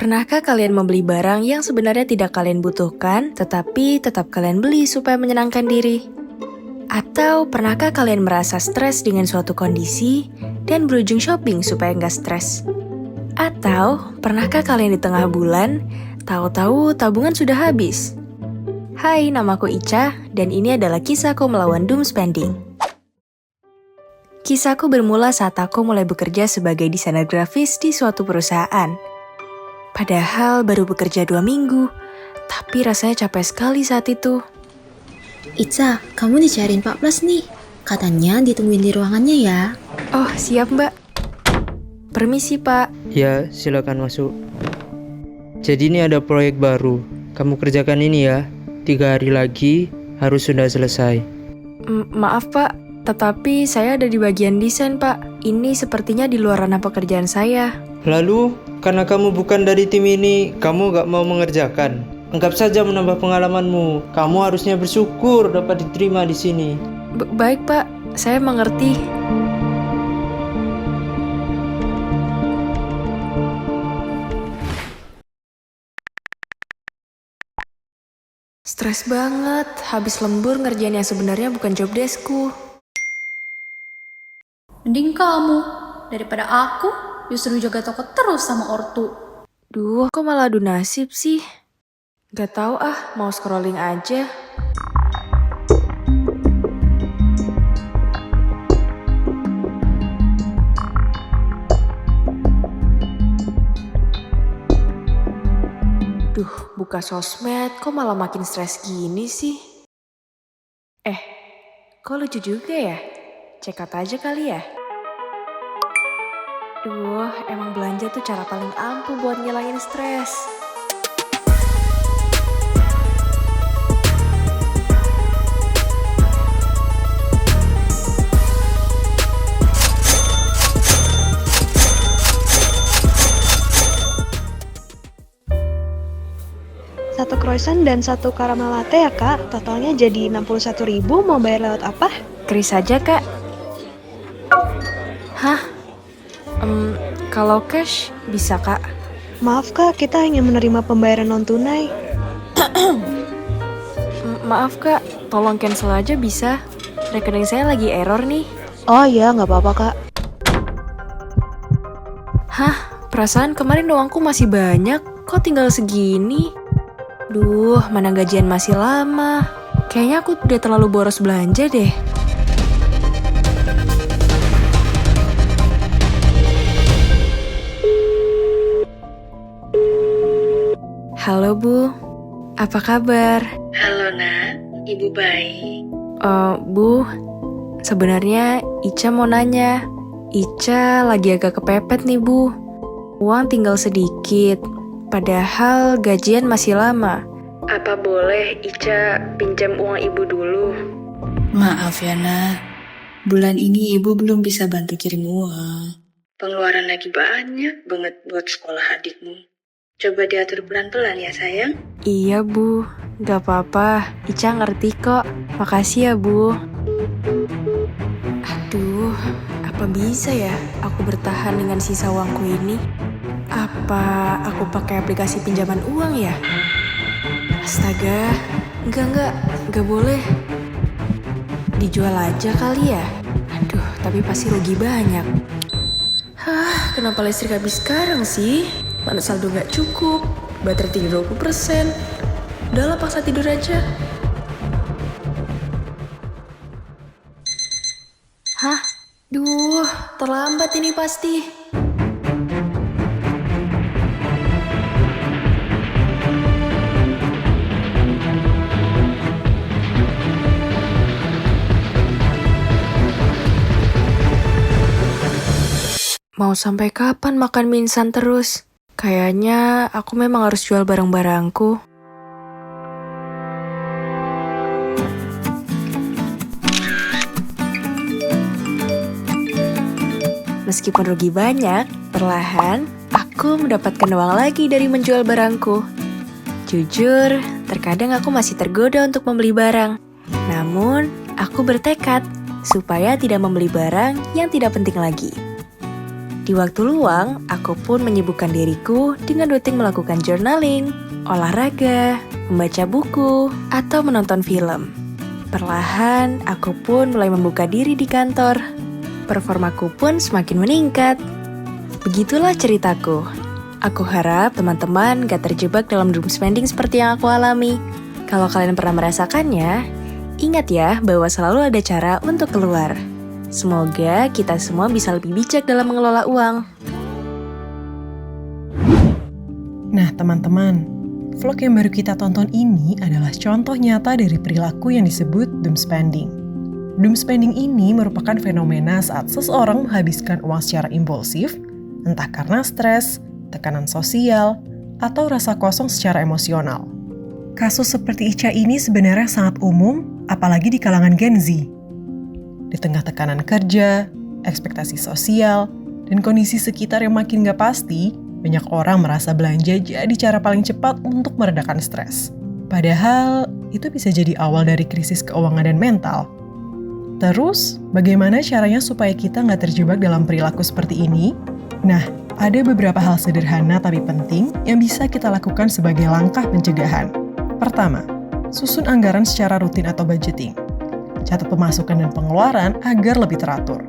Pernahkah kalian membeli barang yang sebenarnya tidak kalian butuhkan, tetapi tetap kalian beli supaya menyenangkan diri? Atau pernahkah kalian merasa stres dengan suatu kondisi dan berujung shopping supaya nggak stres? Atau pernahkah kalian di tengah bulan, tahu-tahu tabungan sudah habis? Hai, namaku Ica, dan ini adalah kisahku melawan doom spending. Kisahku bermula saat aku mulai bekerja sebagai desainer grafis di suatu perusahaan. Padahal baru bekerja 2 minggu, tapi rasanya capek sekali saat itu. Ica, kamu dicariin Pak Plus nih. Katanya ditungguin di ruangannya ya. Oh, siap mbak. Permisi pak. Ya, silakan masuk. Jadi ini ada proyek baru. Kamu kerjakan ini ya. 3 hari lagi harus sudah selesai. Maaf pak, tetapi saya ada di bagian desain pak. Ini sepertinya di luar ranah pekerjaan saya. Lalu, karena kamu bukan dari tim ini, kamu gak mau mengerjakan. Anggap saja menambah pengalamanmu. Kamu harusnya bersyukur dapat diterima di sini. Baik pak, saya mengerti. Stres banget, habis lembur ngerjain yang sebenarnya bukan job deskku. Mending kamu, daripada aku, justru jaga toko terus sama ortu. Duh, kok malah adu nasib sih? Gak tau ah, mau scrolling aja. Duh, buka sosmed, kok malah makin stres gini sih? Kok lucu juga ya? Check out aja kali ya? Duh, emang belanja tuh cara paling ampuh buat ngilangin stres. Satu croissant dan satu caramel latte ya kak, totalnya jadi 61.000, mau bayar lewat apa? Kris aja kak. Hah? Kalau cash bisa kak. Maaf kak, kita hanya menerima pembayaran non-tunai. Maaf kak, tolong cancel aja bisa. Rekening saya lagi error nih. Oh iya, nggak apa-apa kak. Hah? Perasaan kemarin uangku masih banyak, kok tinggal segini? Duh, mana gajian masih lama. Kayaknya aku udah terlalu boros belanja deh. Halo Bu, apa kabar? Halo nak, ibu baik. Bu, sebenarnya Ica mau nanya. Ica lagi agak kepepet nih Bu. Uang tinggal sedikit, padahal gajian masih lama. Apa boleh Ica pinjam uang ibu dulu? Maaf ya nak, bulan ini ibu belum bisa bantu kirim uang. Pengeluaran lagi banyak banget buat sekolah adikmu. Coba diatur pelan-pelan ya sayang. Iya Bu, gak apa-apa. Ica ngerti kok. Makasih ya Bu. Aduh, apa bisa ya aku bertahan dengan sisa uangku ini? Apa aku pakai aplikasi pinjaman uang ya? Astaga, enggak boleh. Dijual aja kali ya? Aduh, tapi pasti rugi banyak. Hah, kenapa listrik habis sekarang sih? Mana saldo gak cukup, baterai tinggal 20%. Udahlah paksa tidur aja. Hah? Duh, terlambat ini pasti. Mau sampai kapan makan mie instan terus? Kayaknya aku memang harus jual barang-barangku. Meskipun rugi banyak, perlahan aku mendapatkan uang lagi dari menjual barangku. Jujur, terkadang aku masih tergoda untuk membeli barang. Namun, aku bertekad supaya tidak membeli barang yang tidak penting lagi. Di waktu luang, aku pun menyibukkan diriku dengan rutin melakukan journaling, olahraga, membaca buku, atau menonton film. Perlahan, aku pun mulai membuka diri di kantor. Performaku pun semakin meningkat. Begitulah ceritaku. Aku harap teman-teman gak terjebak dalam doom spending seperti yang aku alami. Kalau kalian pernah merasakannya, ingat ya bahwa selalu ada cara untuk keluar. Semoga kita semua bisa lebih bijak dalam mengelola uang. Nah teman-teman, vlog yang baru kita tonton ini adalah contoh nyata dari perilaku yang disebut doom spending. Doom spending ini merupakan fenomena saat seseorang menghabiskan uang secara impulsif, entah karena stres, tekanan sosial, atau rasa kosong secara emosional. Kasus seperti Ica ini sebenarnya sangat umum, apalagi di kalangan Gen Z. Di tengah tekanan kerja, ekspektasi sosial, dan kondisi sekitar yang makin gak pasti, banyak orang merasa belanja jadi cara paling cepat untuk meredakan stres. Padahal, itu bisa jadi awal dari krisis keuangan dan mental. Terus, bagaimana caranya supaya kita gak terjebak dalam perilaku seperti ini? Nah, ada beberapa hal sederhana tapi penting yang bisa kita lakukan sebagai langkah pencegahan. Pertama, susun anggaran secara rutin atau budgeting. Catat pemasukan dan pengeluaran agar lebih teratur.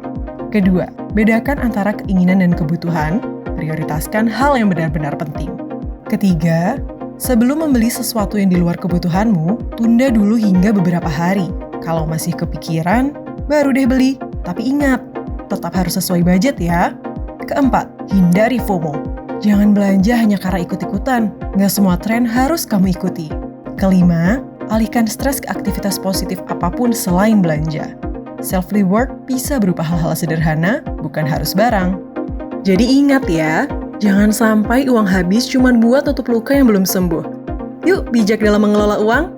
Kedua, bedakan antara keinginan dan kebutuhan, prioritaskan hal yang benar-benar penting. Ketiga, sebelum membeli sesuatu yang di luar kebutuhanmu, tunda dulu hingga beberapa hari. Kalau masih kepikiran, baru deh beli. Tapi ingat, tetap harus sesuai budget ya. Keempat, hindari FOMO. Jangan belanja hanya karena ikut-ikutan. Nggak semua tren harus kamu ikuti. Kelima, alihkan stres ke aktivitas positif apapun selain belanja. Self-reward bisa berupa hal-hal sederhana, bukan harus barang. Jadi ingat ya, jangan sampai uang habis cuma buat tutup luka yang belum sembuh. Yuk bijak dalam mengelola uang.